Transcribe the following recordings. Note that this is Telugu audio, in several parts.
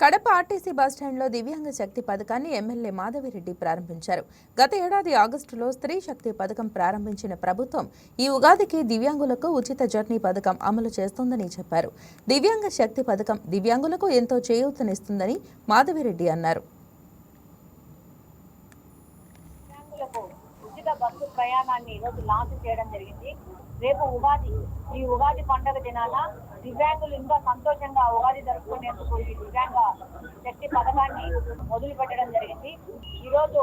కడప ఆర్టీసీ బస్టాండ్లో దివ్యాంగ శక్తి పథకాన్ని ఎమ్మెల్యే మాధవిరెడ్డి ప్రారంభించారు. గత ఏడాది ఆగస్టులో స్త్రీ శక్తి పథకం ప్రారంభించిన ప్రభుత్వం ఈ ఉగాదికి దివ్యాంగులకు ఉచిత జర్నీ పథకం అమలు చేస్తోందని చెప్పారు. దివ్యాంగ శక్తి పథకం దివ్యాంగులకు ఎంతో చేయూతనిస్తుందని మాధవిరెడ్డి అన్నారు. రేపు ఉగాది, ఈ ఉగాది పండుగ దినాన దివ్యాంగులు ఇంకా సంతోషంగా ఉగాది జరుపుకునేందుకు ఈ దివ్యాంగ శక్తి పథకాన్ని మొదలు పెట్టడం జరిగింది. ఈరోజు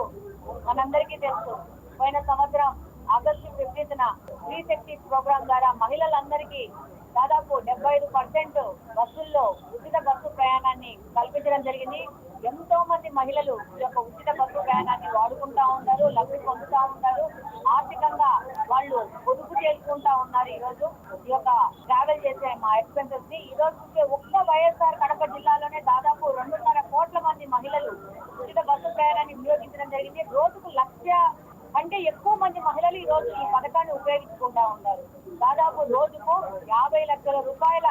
మనందరికీ తెలుసు, పోయిన సంవత్సరం ఆగస్టు 15న స్త్రీ శక్తి ప్రోగ్రాం ద్వారా మహిళలందరికీ దాదాపు 75% బస్సుల్లో ఉచిత బస్సు ప్రయాణాన్ని కల్పించడం జరిగింది. ఎంతో మంది మహిళలు ఈ యొక్క ఉచిత బస్సు ప్రయాణాన్ని వాడుకుంటా ఉన్నారు, లబ్ధి పొందుతా ఉన్నారు. ఆర్థికంగా వాళ్ళు పొదుపు చేసుకుంటా ఉన్నారు. ఈ రోజు ఈ యొక్క ట్రావెల్ చేసే మా ఎక్స్పెన్సెస్ ని ఈ రోజు ఒక్క వైఎస్ఆర్ కడప జిల్లాలోనే దాదాపు 2.5 కోట్ల మంది మహిళలు ఉచిత బస్సు ప్రయాణాన్ని వినియోగించడం జరిగింది. రోజుకు 1,00,000 కంటే ఎక్కువ మంది మహిళలు ఈ రోజు ఈ పథకాన్ని ఉపయోగించుకుంటా ఉన్నారు. దాదాపు రోజుకు 50 లక్షల రూపాయల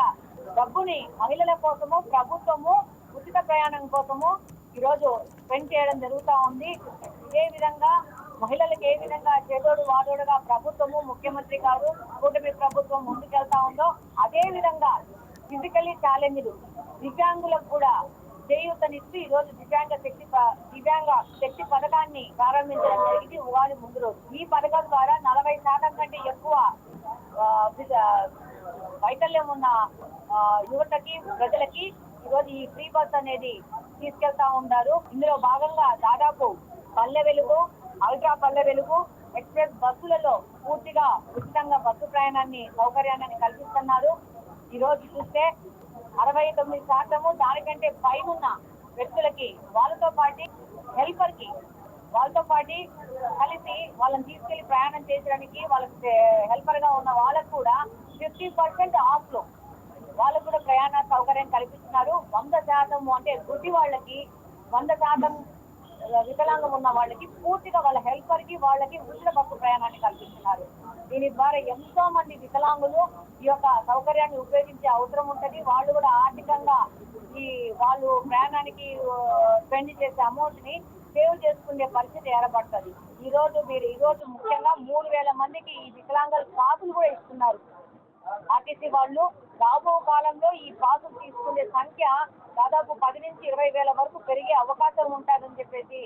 డబ్బుని మహిళల కోసము ప్రభుత్వము ఉచిత ప్రయాణం కోసము ఈ రోజు స్పెండ్ చేయడం జరుగుతూ ఉంది. ఇదే విధంగా మహిళలకు ఏ విధంగా చేదోడు వాదోడుగా ప్రభుత్వము, ముఖ్యమంత్రి గారు, కూటమి ప్రభుత్వం ముందుకెళ్తా ఉందో అదే విధంగా ఫిజికలీ ఛాలెంజ్డ్ దివ్యాంగులకు కూడా చేయూతనిస్తూ ఈ రోజు దివ్యాంగ శక్తి పథకాన్ని ప్రారంభించడం జరిగింది ఉగాది ముందు రోజు. ఈ పథకం ద్వారా 40% కంటే ఎక్కువ వైకల్యం ఉన్న యువతకి, ప్రజలకి ఈరోజు ఈ ఫ్రీ బస్ అనేది తీసుకెళ్తా ఉన్నారు. ఇందులో భాగంగా దాదాపు పల్లె వెలుగు, అల్ట్రా పల్లె వెలుగు, ఎక్స్ప్రెస్ బస్సులలో పూర్తిగా ఉచితంగా బస్సు ప్రయాణాన్ని సౌకర్యాన్ని కల్పిస్తున్నారు. ఈ రోజు చూస్తే 69% దానికంటే పైనున్న వ్యక్తులకి వాళ్ళతో పాటు హెల్పర్ కి వాళ్ళతో పాటు కలిసి వాళ్ళని తీసుకెళ్లి ప్రయాణం చేయడానికి వాళ్ళకి హెల్పర్ గా ఉన్న వాళ్ళకు కూడా 50% ఆఫ్ లో వాళ్ళకు కూడా ప్రయాణ సౌకర్యం కల్పిస్తున్నారు. 100% అంటే గుడ్డి వాళ్ళకి 100%, వికలాంగం ఉన్న వాళ్ళకి పూర్తిగా వాళ్ళ హెల్పర్ కి వాళ్ళకి ఉచిత బస్సు ప్రయాణాన్ని కల్పిస్తున్నారు. దీని ద్వారా ఎంతో మంది వికలాంగులు ఈ యొక్క సౌకర్యాన్ని ఉపయోగించే అవసరం ఉంటుంది. వాళ్ళు కూడా ఆర్థికంగా వాళ్ళు ప్రయాణానికి స్పెండ్ చేసే అమౌంట్ ని సేవ్ చేసుకునే పరిస్థితి ఏర్పడుతుంది. ఈ రోజు ముఖ్యంగా 3,000 మందికి ఈ వికలాంగుల పాసులు కూడా ఇస్తున్నారు ఆర్టీసీ వాళ్ళు. రాబో కాలంలో ఈ పాసులు తీసుకునే సంఖ్య దాదాపు 10 నుంచి 20,000 వరకు పెరిగే అవకాశం ఉంటుందని చెప్పేసి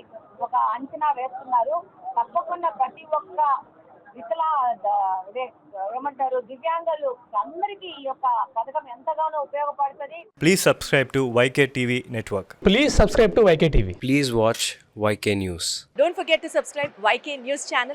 ఒక అంచనా వేస్తున్నారు. తప్పకుండా ప్రతి ఒక్క దివ్యాంగులు అందరికీ ఈ యొక్క పథకం ఎంతగానో ఉపయోగపడుతుంది. Please subscribe to YK TV Network. Please subscribe to YK TV. Please watch YK News. Don't forget to subscribe YK News channel.